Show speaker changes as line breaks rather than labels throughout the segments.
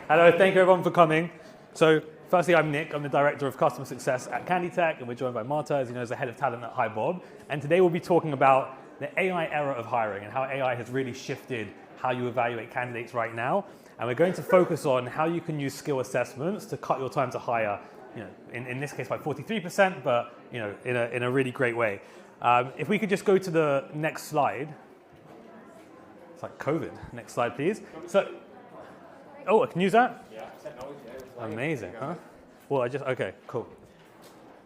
Hello, thank you everyone for coming. So, firstly, I'm Nick. I'm the Director of Customer Success at Canditech, and we're joined by Marta, as you know, as the Head of Talent at HiBob. And today we'll be talking about the AI era of hiring and how AI has really shifted how you evaluate candidates right now. And we're going to focus on how you can use skill assessments to cut your time to hire, in this case by 43%, but in a really great way. If we could just go to the next slide. It's like COVID. Next slide, please. So, I can use that?
Yeah.
Amazing, huh? Well, okay, cool.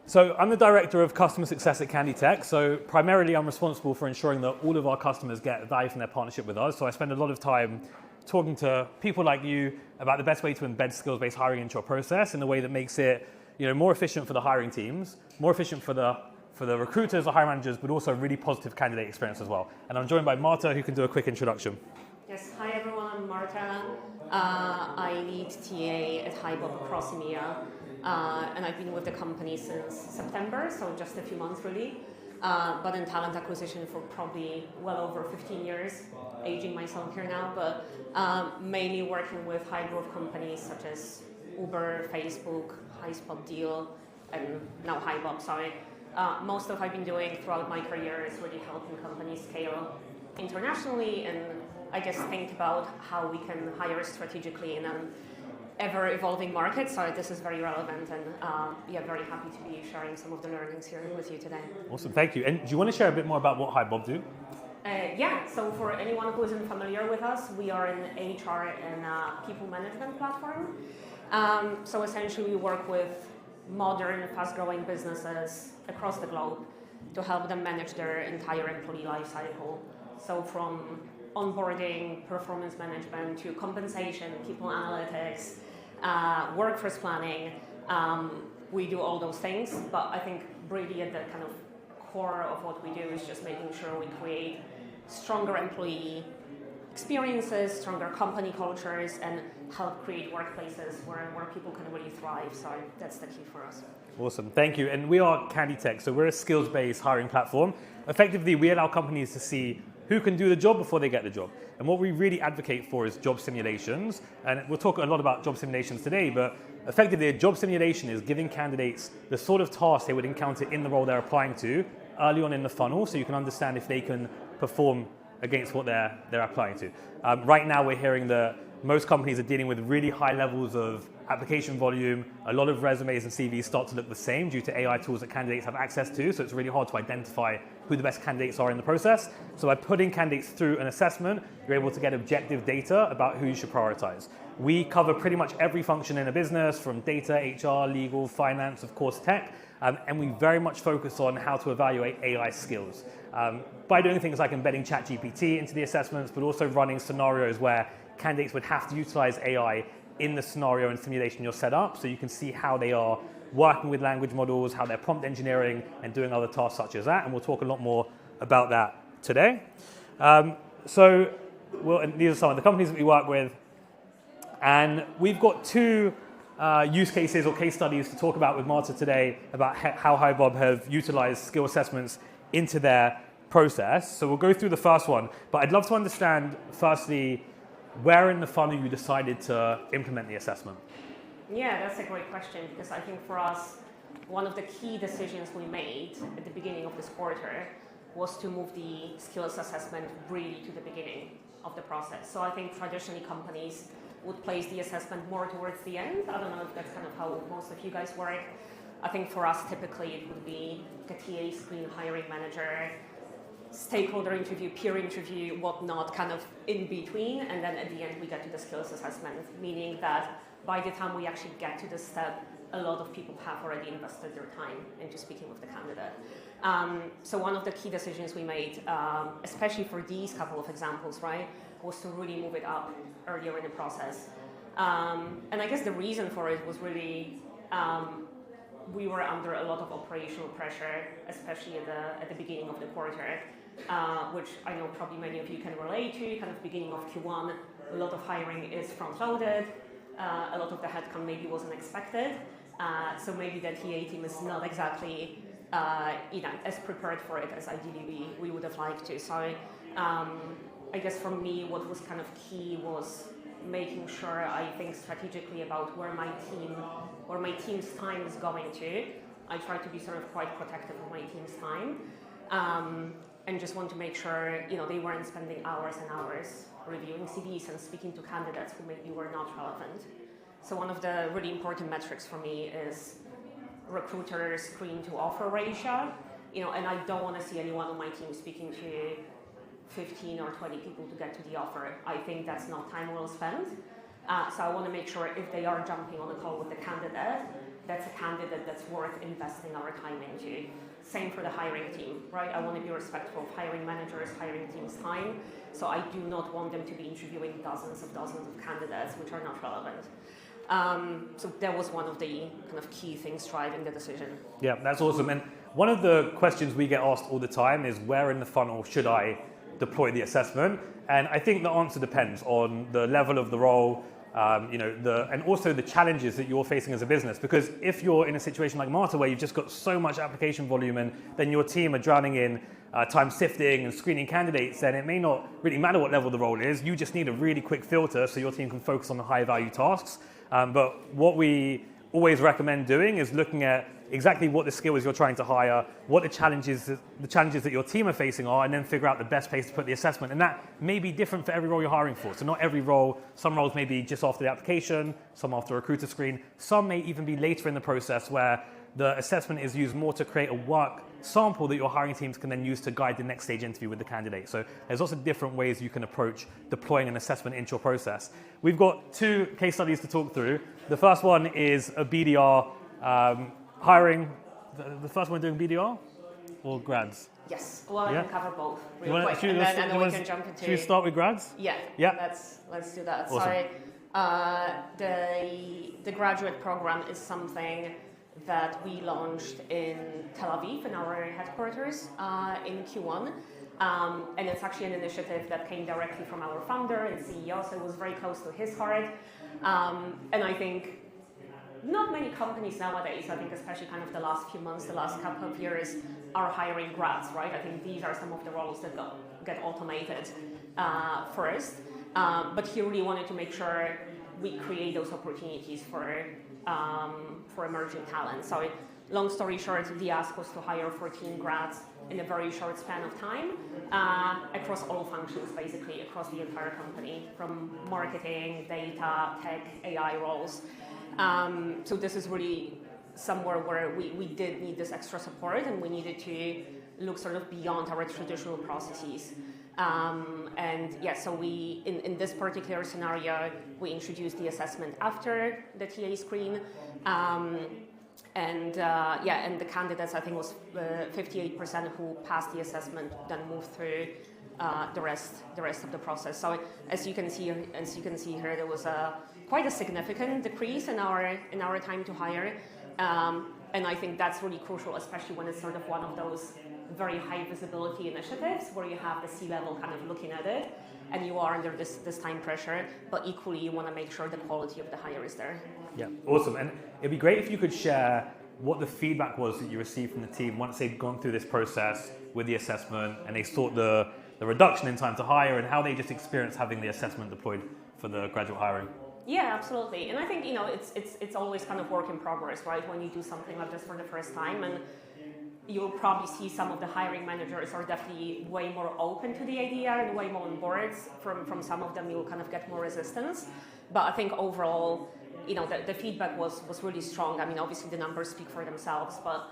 So I'm the Director of Customer Success at Canditech. So primarily I'm responsible for ensuring that all of our customers get value from their partnership with us. So I spend a lot of time talking to people like you about the best way to embed skills-based hiring into your process in a way that makes it more efficient for the hiring teams, more efficient for the recruiters, the hiring managers, but also a really positive candidate experience as well. And I'm joined by Marta, who can do a quick introduction.
Yes, hi everyone, I'm Marta. I lead TA at HiBob across EMEA, and I've been with the company since September, so just a few months really, but in talent acquisition for probably well over 15 years, aging myself here now, but mainly working with high growth companies such as Uber, Facebook, HiSpot Deal, and now HiBob, sorry. Most of what I've been doing throughout my career is really helping companies scale internationally and I guess think about how we can hire strategically in an ever-evolving market. So this is very relevant and very happy to be sharing some of the learnings here with you today.
Awesome, thank you. And do you want to share a bit more about what HiBob do?
So for anyone who isn't familiar with us, we are an HR and people management platform. So essentially we work with modern, fast-growing businesses across the globe to help them manage their entire employee life cycle. So from onboarding, performance management, to compensation, people analytics, workforce planning. We do all those things, but I think really at the kind of core of what we do is just making sure we create stronger employee experiences, stronger company cultures, and help create workplaces where people can really thrive. So that's the key for us.
Awesome, thank you. And we are Canditech, so we're a skills-based hiring platform. Effectively, we allow companies to see who can do the job before they get the job. And what we really advocate for is job simulations. And we'll talk a lot about job simulations today, but effectively a job simulation is giving candidates the sort of tasks they would encounter in the role they're applying to early on in the funnel, so you can understand if they can perform against what they're applying to. Right now we're hearing that most companies are dealing with really high levels of application volume. A lot of resumes and CVs start to look the same due to AI tools that candidates have access to, so it's really hard to identify who the best candidates are in the process. So by putting candidates through an assessment, you're able to get objective data about who you should prioritize. We cover pretty much every function in a business, from data, HR, legal, finance, of course tech, and we very much focus on how to evaluate AI skills. By doing things like embedding ChatGPT into the assessments, but also running scenarios where candidates would have to utilize AI in the scenario and simulation you're set up, so you can see how they are working with language models, how they're prompt engineering and doing other tasks such as that, and we'll talk a lot more about that today. And these are some of the companies that we work with, and we've got two use cases or case studies to talk about with Marta today about how HiBob have utilized skill assessments into their process. So we'll go through the first one, but I'd love to understand firstly where in the funnel you decided to implement the assessment.
Yeah, that's a great question, because I think for us, one of the key decisions we made at the beginning of this quarter was to move the skills assessment really to the beginning of the process. So I think traditionally companies would place the assessment more towards the end. I don't know if that's kind of how most of you guys work. I think for us, typically it would be a TA screen, hiring manager, stakeholder interview, peer interview, whatnot, kind of in between, and then at the end we get to the skills assessment, meaning that by the time we actually get to this step, a lot of people have already invested their time into speaking with the candidate. So one of the key decisions we made, especially for these couple of examples, right, was to really move it up earlier in the process. And I guess the reason for it was really we were under a lot of operational pressure, especially at the beginning of the quarter, which I know probably many of you can relate to. Kind of beginning of Q1, a lot of hiring is front-loaded. A lot of the headcount maybe wasn't expected. So maybe the TA team is not exactly as prepared for it as ideally we would have liked to. So I guess for me, what was kind of key was making sure I think strategically about where my team's time is going to. I try to be sort of quite protective of my team's time, and just want to make sure they weren't spending hours and hours reviewing CVs and speaking to candidates who maybe were not relevant. So one of the really important metrics for me is recruiter screen to offer ratio, and I don't want to see anyone on my team speaking to 15 or 20 people to get to the offer. I think that's not time well spent. So I want to make sure if they are jumping on a call with the candidate, that's a candidate that's worth investing our time into. Same for the hiring team, right? I want to be respectful of hiring managers, hiring team's time. So I do not want them to be interviewing dozens of candidates which are not relevant. So that was one of the kind of key things driving the decision.
Yeah, that's awesome. And one of the questions we get asked all the time is, where in the funnel should I deploy the assessment? And I think the answer depends on the level of the role, and also the challenges that you're facing as a business. Because if you're in a situation like Marta, where you've just got so much application volume and then your team are drowning in time sifting and screening candidates, then it may not really matter what level the role is. You just need a really quick filter so your team can focus on the high value tasks. But what we always recommend doing is looking at exactly what the skills you're trying to hire, what the challenges that your team are facing are, and then figure out the best place to put the assessment. And that may be different for every role you're hiring for. So not every role, some roles may be just after the application, some after a recruiter screen, some may even be later in the process where the assessment is used more to create a work sample that your hiring teams can then use to guide the next stage interview with the candidate. So there's also different ways you can approach deploying an assessment into your process. We've got 2 case studies to talk through. The first one is a BDR hiring. The first one doing BDR or grads?
Yes, well, I can cover both real quick,
and
then we can jump into...
Should we start with grads?
Yeah. Let's do that.
Awesome.
So the graduate program is something that we launched in Tel Aviv in our headquarters in Q1. And it's actually an initiative that came directly from our founder and CEO, so it was very close to his heart. And I think not many companies nowadays, I think especially kind of the last few months, the last couple of years, are hiring grads, right? I think these are some of the roles that get automated first. But he really wanted to make sure we create those opportunities for emerging talent. So long story short, the ask was to hire 14 grads in a very short span of time across all functions, basically across the entire company, from marketing, data, tech, AI roles. So this is really somewhere where we did need this extra support, and we needed to look sort of beyond our traditional processes. So we, in this particular scenario, we introduced the assessment after the TA screen. And the candidates, I think, was 58% who passed the assessment, then moved through the rest of the process. So as you can see here, there was quite a significant decrease in our time to hire, and I think that's really crucial, especially when it's sort of one of those very high visibility initiatives where you have the C-level kind of looking at it, and you are under this time pressure, but equally you want to make sure the quality of the hire is there.
Yeah, awesome. And it'd be great if you could share what the feedback was that you received from the team once they'd gone through this process with the assessment and they saw the reduction in time to hire, and how they just experienced having the assessment deployed for the graduate hiring.
Yeah, absolutely. And I think it's always kind of work in progress, right? When you do something like this for the first time, and you'll probably see some of the hiring managers are definitely way more open to the idea and way more on board. From some of them, you'll kind of get more resistance. But I think overall, the feedback was really strong. I mean, obviously the numbers speak for themselves, but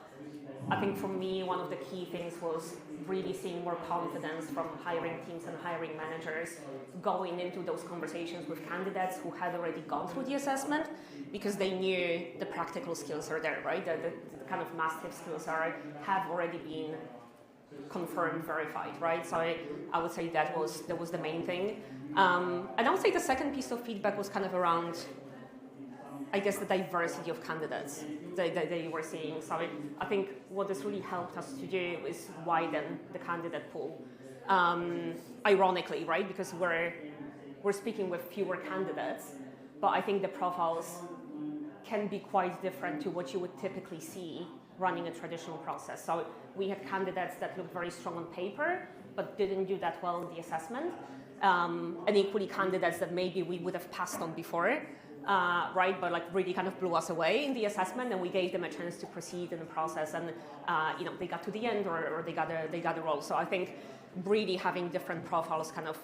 I think for me, one of the key things was really seeing more confidence from hiring teams and hiring managers going into those conversations with candidates who had already gone through the assessment, because they knew the practical skills are there, right? The kind of must-have skills have already been confirmed, verified, right? So I would say that was the main thing. And I would say the second piece of feedback was kind of around, I guess, the diversity of candidates that you were seeing. So I think what this really helped us to do is widen the candidate pool. Ironically, right? Because we're speaking with fewer candidates, but I think the profiles can be quite different to what you would typically see running a traditional process. So we had candidates that looked very strong on paper, but didn't do that well in the assessment. and equally candidates that maybe we would have passed on before, right? But like really kind of blew us away in the assessment, and we gave them a chance to proceed in the process, and they got to the end or they got a role. So I think really having different profiles kind of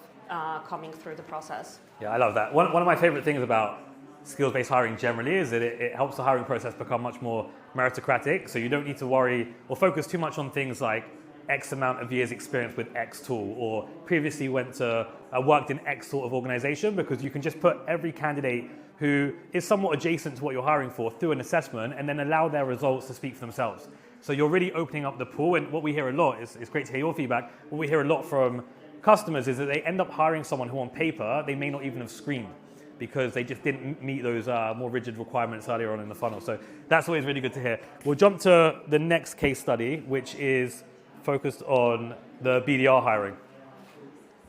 coming through the process.
Yeah, I love that. One of my favorite things about skills-based hiring generally is that it helps the hiring process become much more meritocratic. So you don't need to worry or focus too much on things like X amount of years experience with X tool, or previously worked in X sort of organization, because you can just put every candidate who is somewhat adjacent to what you're hiring for through an assessment and then allow their results to speak for themselves. So you're really opening up the pool. And what we hear a lot it's great to hear your feedback. What we hear a lot from customers is that they end up hiring someone who on paper they may not even have screened, because they just didn't meet those more rigid requirements earlier on in the funnel. So that's always really good to hear. We'll jump to the next case study, which is focused on the BDR hiring.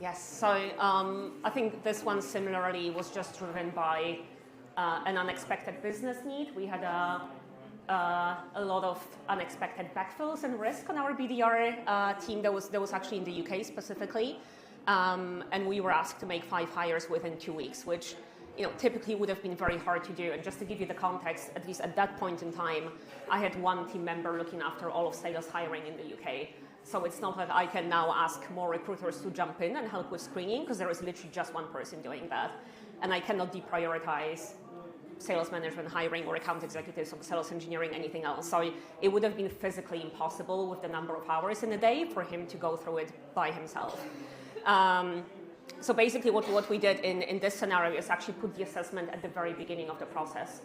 Yes, so I think this one similarly was just driven by an unexpected business need. We had a lot of unexpected backfills and risk on our BDR team that was actually in the UK specifically. And we were asked to make 5 hires within 2 weeks, which typically would have been very hard to do. And just to give you the context, at least at that point in time, I had one team member looking after all of sales hiring in the UK. So it's not that I can now ask more recruiters to jump in and help with screening, because there is literally just one person doing that. And I cannot deprioritize sales management hiring or account executives or sales engineering, anything else. So it would have been physically impossible with the number of hours in a day for him to go through it by himself. So basically what we did in this scenario is actually put the assessment at the very beginning of the process.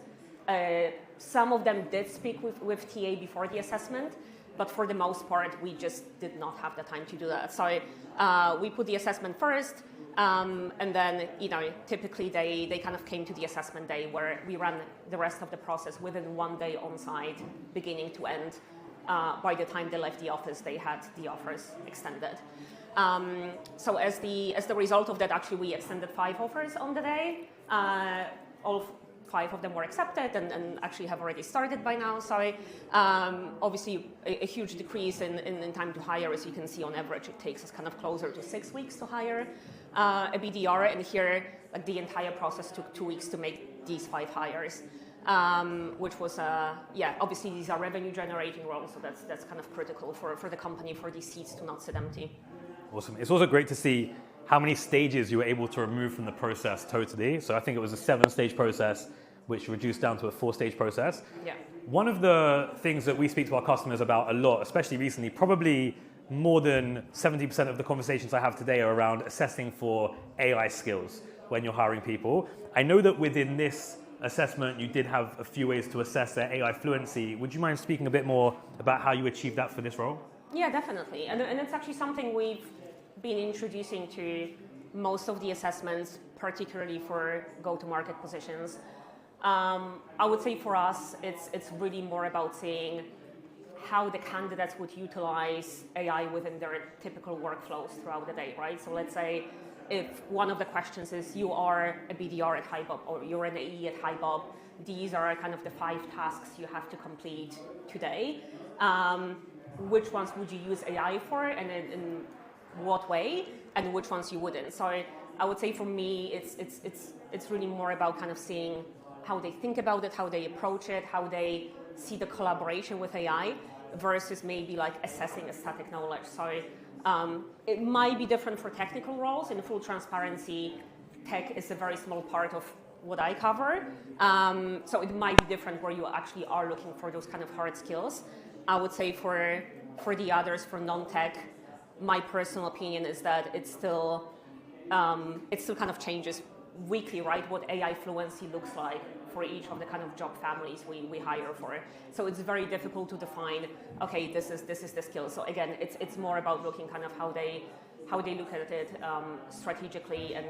Some of them did speak with TA before the assessment, but for the most part, we just did not have the time to do that. So we put the assessment first, and then typically they kind of came to the assessment day, where we ran the rest of the process within 1 day on site, beginning to end. By the time they left the office, they had the offers extended. So as the result of that, actually we extended 5 offers on the day. All 5 of them were accepted and actually have already started by now. So obviously a huge decrease in time to hire. As you can see, on average it takes us kind of closer to 6 weeks to hire a BDR, and here the entire process took 2 weeks to make these 5 hires. Which was, obviously these are revenue generating roles, so that's kind of critical for the company, for these seats to not sit empty.
Awesome. It's also great to see how many stages you were able to remove from the process totally. So I think it was a 7-stage process, which reduced down to a 4-stage process.
Yeah.
One of the things that we speak to our customers about a lot, especially recently, probably more than 70% of the conversations I have today are around assessing for AI skills when you're hiring people. I know that within this assessment, you did have a few ways to assess their AI fluency. Would you mind speaking a bit more about how you achieved that for this role?
Yeah, definitely. And it's actually something we've been introducing to most of the assessments, particularly for go-to-market positions. I would say for us, it's really more about seeing how the candidates would utilize AI within their typical workflows throughout the day, right? So let's say if one of the questions is you are a BDR at HiBob or you're an AE at HiBob, these are kind of the 5 tasks you have to complete today. Which ones would you use AI for, and in what way, and which ones you wouldn't? So I would say for me, it's really more about kind of seeing how they think about it, how they approach it, how they see the collaboration with AI, versus maybe like assessing a static knowledge. So it might be different for technical roles. In full transparency, tech is a very small part of what I cover. So it might be different where you actually are looking for those kind of hard skills. I would say for the others, for non-tech, my personal opinion is that it still kind of changes weekly, right? What AI fluency looks like for each of the kind of job families we hire for. So it's very difficult to define, okay, this is the skill. So again, it's more about looking kind of how they look at it strategically and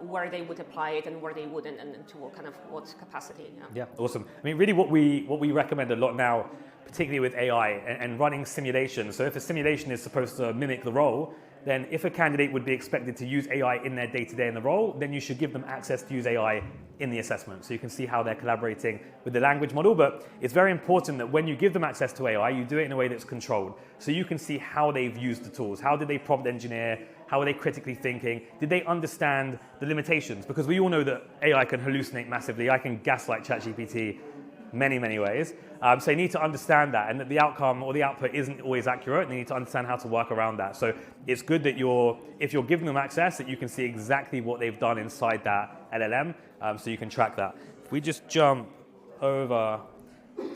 where they would apply it and where they wouldn't, and to what capacity.
Yeah, awesome. I mean, really what we recommend a lot now, particularly with AI and running simulations. So if a simulation is supposed to mimic the role, then if a candidate would be expected to use AI in their day-to-day in the role, then you should give them access to use AI in the assessment. So you can see how they're collaborating with the language model. But it's very important that when you give them access to AI, you do it in a way that's controlled. So you can see how they've used the tools. How did they prompt engineer? How are they critically thinking? Did they understand the limitations? Because we all know that AI can hallucinate massively. I can gaslight ChatGPT many, many ways. So you need to understand that, and that the outcome or the output isn't always accurate, and you need to understand how to work around that. So it's good that if you're giving them access, that you can see exactly what they've done inside that LLM, so you can track that. If we just jump over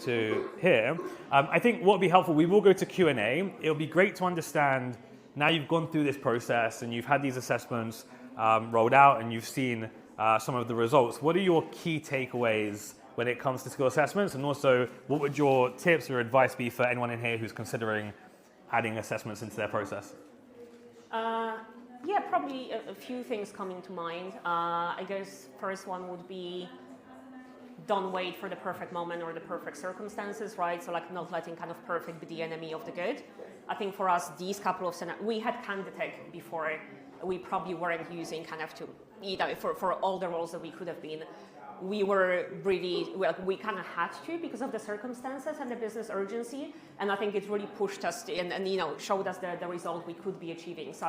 to here, I think what would be helpful, we will go to Q&A. It'll be great to understand, now you've gone through this process and you've had these assessments rolled out and you've seen some of the results. What are your key takeaways when it comes to skill assessments? And also, what would your tips or advice be for anyone in here who's considering adding assessments into their process?
Yeah, probably a few things coming to mind. I guess first one would be, don't wait for the perfect moment or the perfect circumstances, right? So like not letting kind of perfect be the enemy of the good. I think for us, these couple of scenarios, we had Canditech before. We probably weren't using kind of for all the roles that we could have been. We were really, we kind of had to because of the circumstances and the business urgency. And I think it really pushed us and showed us the result we could be achieving. So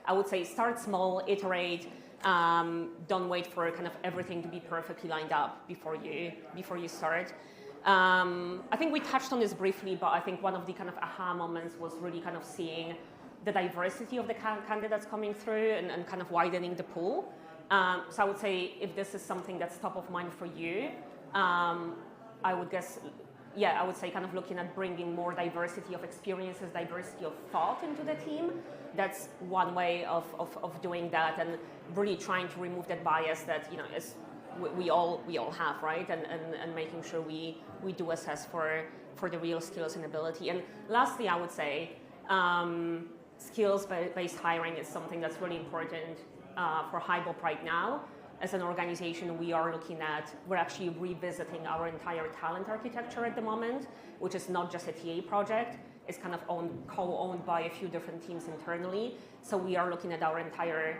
I would say start small, iterate, don't wait for kind of everything to be perfectly lined up before you start. I think we touched on this briefly, but I think one of the kind of aha moments was really kind of seeing the diversity of the candidates coming through and kind of widening the pool. So I would say if this is something that's top of mind for you, I would say kind of looking at bringing more diversity of experiences, diversity of thought into the team. That's one way of doing that, and really trying to remove that bias that as we all have, right? And making sure we do assess for the real skills and ability. And lastly, I would say skills-based hiring is something that's really important for HiBob right now. As an organization, we're actually revisiting our entire talent architecture at the moment, which is not just a TA project. It's kind of co-owned by a few different teams internally. So we are looking at our entire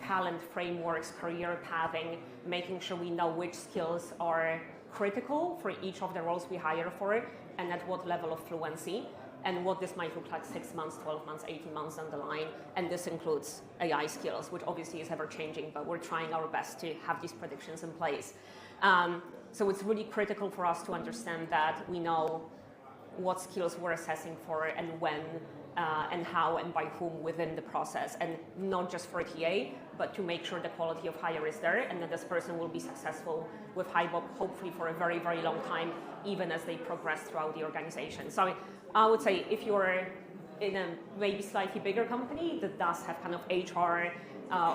talent frameworks, career pathing, making sure we know which skills are critical for each of the roles we hire for, and at what level of fluency, and what this might look like 6 months, 12 months, 18 months down the line. And this includes AI skills, which obviously is ever changing, but we're trying our best to have these predictions in place. So it's really critical for us to understand that we know what skills we're assessing for and when and how and by whom within the process, and not just for a TA, but to make sure the quality of hire is there and that this person will be successful with HiBob, hopefully for a very, very long time, even as they progress throughout the organization. So I would say if you're in a maybe slightly bigger company that does have kind of HR,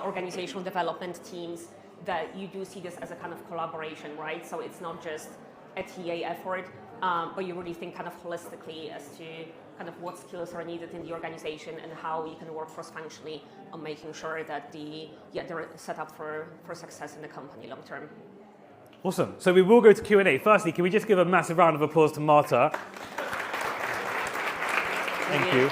organizational development teams, that you do see this as a kind of collaboration, right? So it's not just a TA effort, but you really think kind of holistically as to kind of what skills are needed in the organization and how you can work cross-functionally on making sure that they're set up for success in the company long term.
Awesome. So we will go to Q&A. Firstly, can we just give a massive round of applause to Marta? Thank you.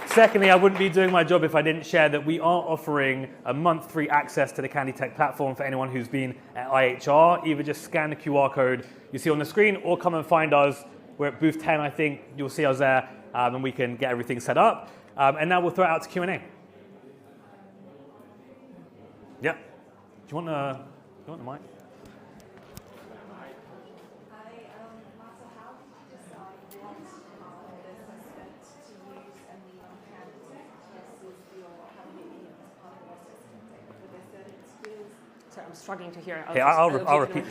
Secondly, I wouldn't be doing my job if I didn't share that we are offering a month free access to the Canditech platform for anyone who's been at IHR. Either just scan the QR code you see on the screen or come and find us. We're at booth 10, I think. You'll see us there, and we can get everything set up. And now we'll throw it out to Q&A. Yeah. Do you want the mic?
I'm struggling to hear.
I'll repeat.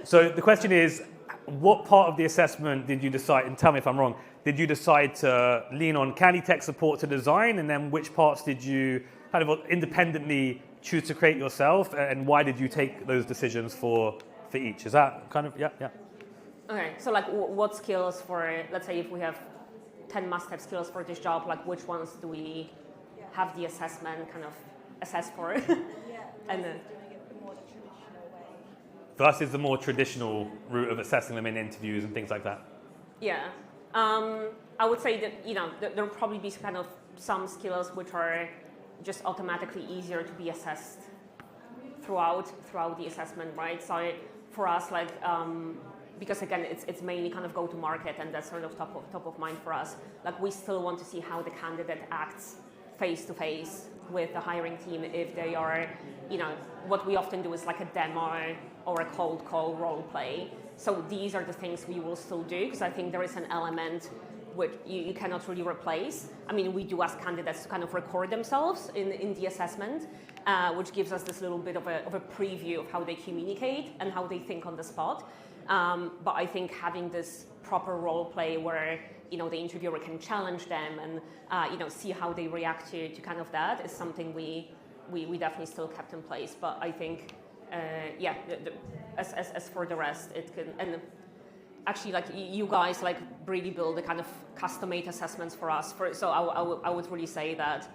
So the question is, what part of the assessment did you decide, and tell me if I'm wrong, did you decide to lean on Canditech support to design, and then which parts did you kind of independently choose to create yourself, and why did you take those decisions for each? Is that kind of, yeah?
Okay, so like what skills for, let's say if we have 10 must-have skills for this job, like which ones do we have the assessment kind of assess for? And then
for us, is the more traditional route of assessing them in interviews and things like that.
Yeah, I would say that there'll probably be kind of some skills which are just automatically easier to be assessed throughout the assessment, right? So for us, like because again, it's mainly kind of go to market, and that's sort of top of mind for us. Like we still want to see how the candidate acts face-to-face with the hiring team if they are, what we often do is like a demo or a cold call role play. So these are the things we will still do, because I think there is an element which you cannot really replace. I mean, we do ask candidates to kind of record themselves in the assessment, which gives us this little bit of a preview of how they communicate and how they think on the spot. But I think having this proper role play where the interviewer can challenge them and see how they react to kind of that is something we definitely still kept in place. But I think as for the rest, it can, and actually like you guys like really build the kind of custom-made assessments for us. So I would really say that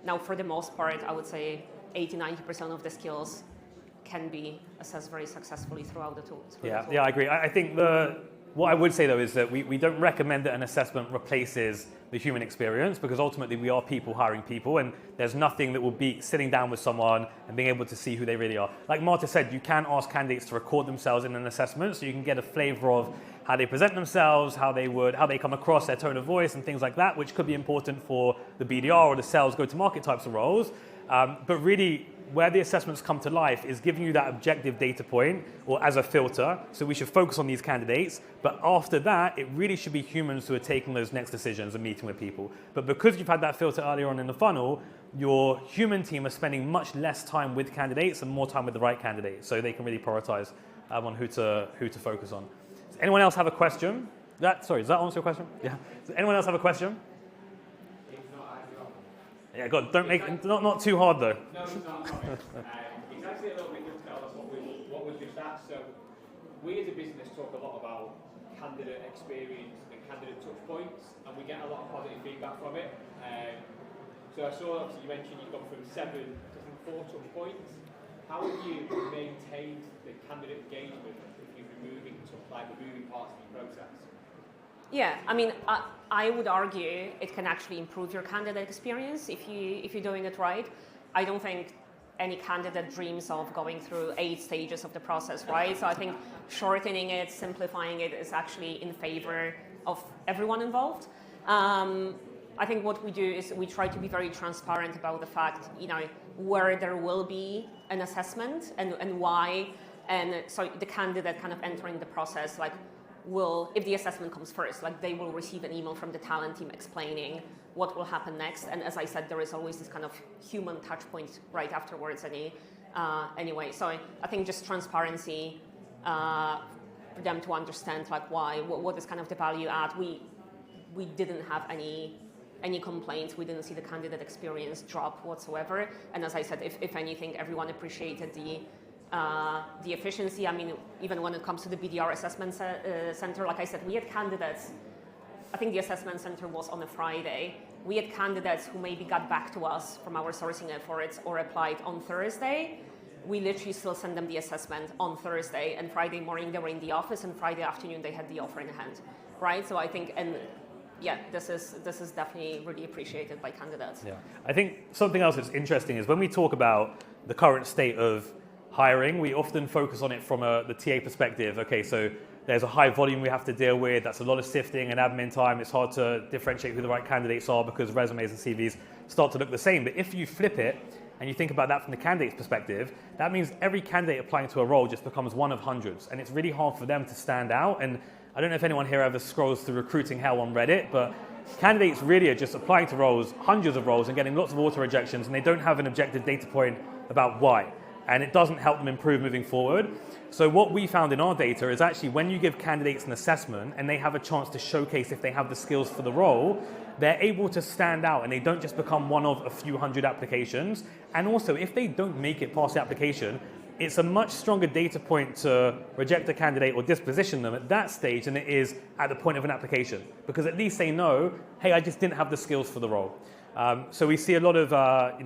now for the most part I would say 80-90% of the skills can be assessed very successfully throughout the tool.
Yeah, I agree. I think what I would say though is that we don't recommend that an assessment replaces the human experience, because ultimately we are people hiring people, and there's nothing that will beat sitting down with someone and being able to see who they really are. Like Marta said, you can ask candidates to record themselves in an assessment, so you can get a flavor of how they present themselves, how they come across, their tone of voice and things like that, which could be important for the BDR or the sales go-to-market types of roles. But really, where the assessments come to life is giving you that objective data point or as a filter. So we should focus on these candidates. But after that, it really should be humans who are taking those next decisions and meeting with people. But because you've had that filter earlier on in the funnel, your human team are spending much less time with candidates and more time with the right candidates. So they can really prioritize on who to focus on. Does anyone else have a question? Does that answer your question? Yeah. Does anyone else have a question? Yeah, God, don't make it not too hard though.
No, it's not. It's actually a little bit good to tell us what we've just asked. So we as a business talk a lot about candidate experience and candidate touch points, and we get a lot of positive feedback from it. So I saw obviously you mentioned you've gone from 7 to 4 touch points. How have you maintained the candidate engagement if you're removing parts of the process?
Yeah, I mean, I would argue it can actually improve your candidate experience if you're doing it right. I don't think any candidate dreams of going through 8 stages of the process, right? So I think shortening it, simplifying it is actually in favor of everyone involved. I think what we do is we try to be very transparent about the fact, where there will be an assessment and why, and so the candidate kind of entering the process, if the assessment comes first, they will receive an email from the talent team explaining what will happen next. And as I said, there is always this kind of human touch point right afterwards anyway. So I think just transparency for them to understand why, what is kind of the value add. We didn't have any complaints. We didn't see the candidate experience drop whatsoever. And as I said, if anything, everyone appreciated the efficiency. I mean, even when it comes to the BDR assessment center, like I said, we had candidates, I think the assessment center was on a Friday. We had candidates who maybe got back to us from our sourcing efforts or applied on Thursday. We literally still send them the assessment on Thursday, and Friday morning they were in the office, and Friday afternoon they had the offer in hand, right? So I think, this is definitely really appreciated by candidates.
Yeah, I think something else that's interesting is when we talk about the current state of hiring, we often focus on it from the TA perspective. Okay, so there's a high volume we have to deal with. That's a lot of sifting and admin time. It's hard to differentiate who the right candidates are because resumes and CVs start to look the same. But if you flip it and you think about that from the candidate's perspective, that means every candidate applying to a role just becomes one of hundreds, and it's really hard for them to stand out. And I don't know if anyone here ever scrolls through recruiting hell on Reddit, but candidates really are just applying to roles, hundreds of roles, and getting lots of auto rejections, and they don't have an objective data point about why. And it doesn't help them improve moving forward. So what we found in our data is actually when you give candidates an assessment and they have a chance to showcase if they have the skills for the role, they're able to stand out and they don't just become one of a few hundred applications. And also, if they don't make it past the application, it's a much stronger data point to reject a candidate or disposition them at that stage than it is at the point of an application. Because at least they know, hey, I just didn't have the skills for the role. So we see a lot of,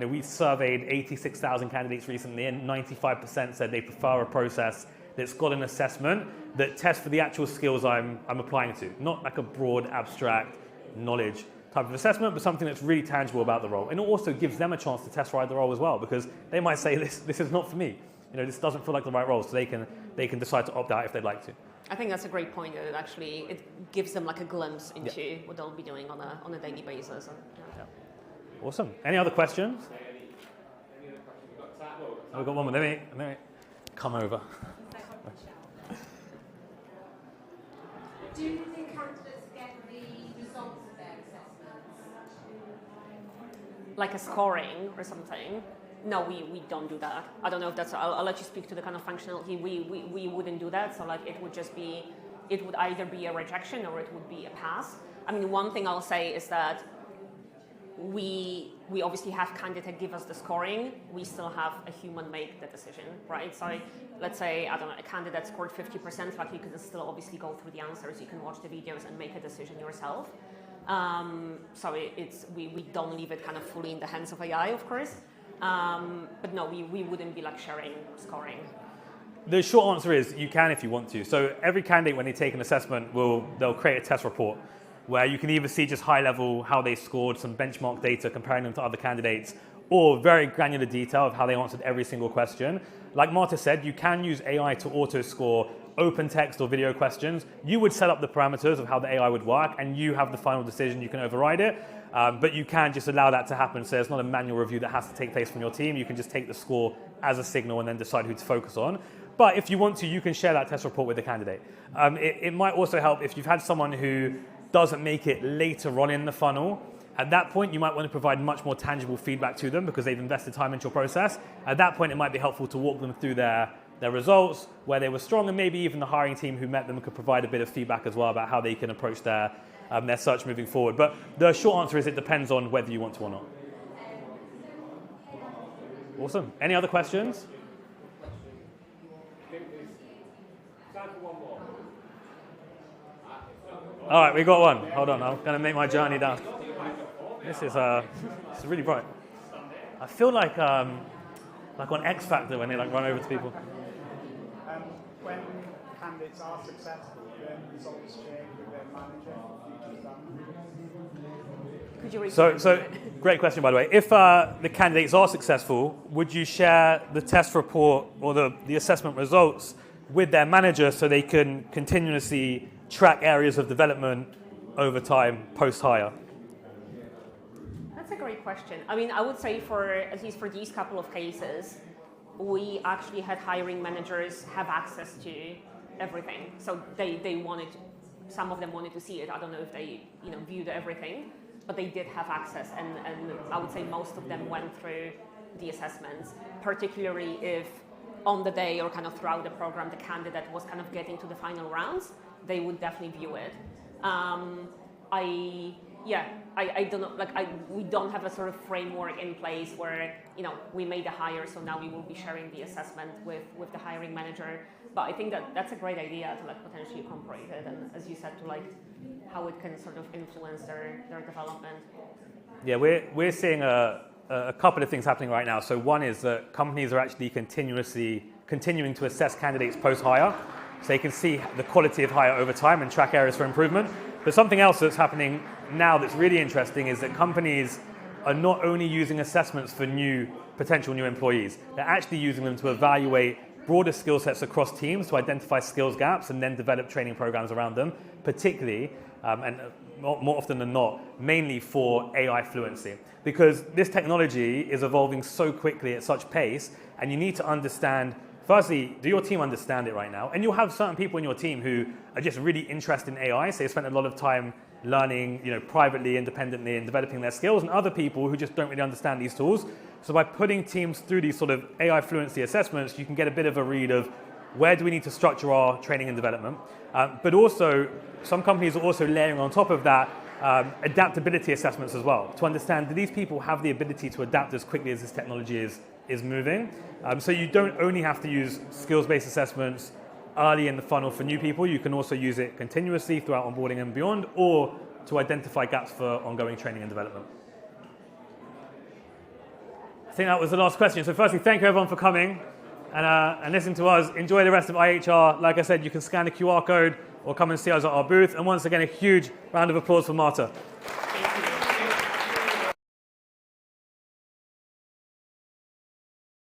we surveyed 86,000 candidates recently, and 95% said they prefer a process that's got an assessment that tests for the actual skills I'm applying to, not like a broad, abstract knowledge type of assessment, but something that's really tangible about the role. And it also gives them a chance to test ride the role as well, because they might say, this is not for me. This doesn't feel like the right role, so they can decide to opt out if they'd like to.
I think that's a great point. That it gives them a glimpse into what they'll be doing on a daily basis. And,
I
Awesome. Any other questions?
Any other questions? We've got time. Well,
We've got one more. Let me come over.
Do you think candidates get the results of their assessments?
Like a scoring or something? No, we don't do that. I don't know if that's. I'll let you speak to the kind of functionality. We wouldn't do that. So like it would just be, it would either be a rejection or it would be a pass. I mean, one thing I'll say is that we obviously have Canditech give us the scoring. We still have a human make the decision, right? So let's say, I don't know, a candidate scored 50%, like you can still obviously go through the answers, you can watch the videos and make a decision yourself. So we don't leave it kind of fully in the hands of AI, of course. But no, we wouldn't be like sharing scoring.
The short answer is you can if you want to. So every candidate, when they take an assessment, they'll create a test report where you can either see just high level how they scored, some benchmark data comparing them to other candidates, or very granular detail of how they answered every single question. Like Marta said, you can use AI to auto score open text or video questions. You would set up the parameters of how the AI would work and you have the final decision, you can override it. But you can just allow that to happen. So it's not a manual review that has to take place from your team. You can just take the score as a signal and then decide who to focus on. But if you want to, you can share that test report with the candidate. It might also help if you've had someone who doesn't make it later on in the funnel. At that point, you might want to provide much more tangible feedback to them because they've invested time into your process. At that point, it might be helpful to walk them through their results, where they were strong, and maybe even the hiring team who met them could provide a bit of feedback as well about how they can approach their search moving forward. But the short answer is it depends on whether you want to or not. Awesome. Any other questions?
time for one more.
All right, we got one. Hold on, I'm going to make my journey down. This is really bright. I feel like on X Factor when they like run over to people.
When candidates are successful, then results change with their manager for future standards.
Could you repeat?
So great question, by the way. If the candidates are successful, would you share the test report or the assessment results with their manager so they can continuously track areas of development over time post-hire?
That's a great question. I mean, I would say at least for these couple of cases, we actually had hiring managers have access to everything. So they wanted, some of them wanted to see it. I don't know if they viewed everything, but they did have access. And I would say most of them went through the assessments, particularly if on the day or kind of throughout the program, the candidate was kind of getting to the final rounds, they would definitely view it. I don't know, we don't have a sort of framework in place where, we made a hire, so now we will be sharing the assessment with the hiring manager. But I think that's a great idea to potentially incorporate it, and as you said, to how it can sort of influence their development. Yeah,
we're seeing a couple of things happening right now. So one is that companies are actually continuing to assess candidates post-hire, so they can see the quality of hire over time and track areas for improvement. But something else that's happening now that's really interesting is that companies are not only using assessments for potential new employees, they're actually using them to evaluate broader skill sets across teams to identify skills gaps and then develop training programs around them, particularly, and more often than not, mainly for AI fluency. Because this technology is evolving so quickly at such pace, and you need to understand, firstly, do your team understand it right now? And you'll have certain people in your team who are just really interested in AI, so they spend a lot of time learning, privately, independently, and developing their skills, and other people who just don't really understand these tools. So by putting teams through these sort of AI fluency assessments, you can get a bit of a read of where do we need to structure our training and development. But also, some companies are also layering on top of that adaptability assessments as well, to understand, do these people have the ability to adapt as quickly as this technology is moving? So you don't only have to use skills-based assessments early in the funnel for new people, you can also use it continuously throughout onboarding and beyond, or to identify gaps for ongoing training and development. I think that was the last question. So firstly, thank you everyone for coming and listening to us. Enjoy the rest of IHR. Like I said, you can scan the QR code or come and see us at our booth. And once again, a huge round of applause for Marta.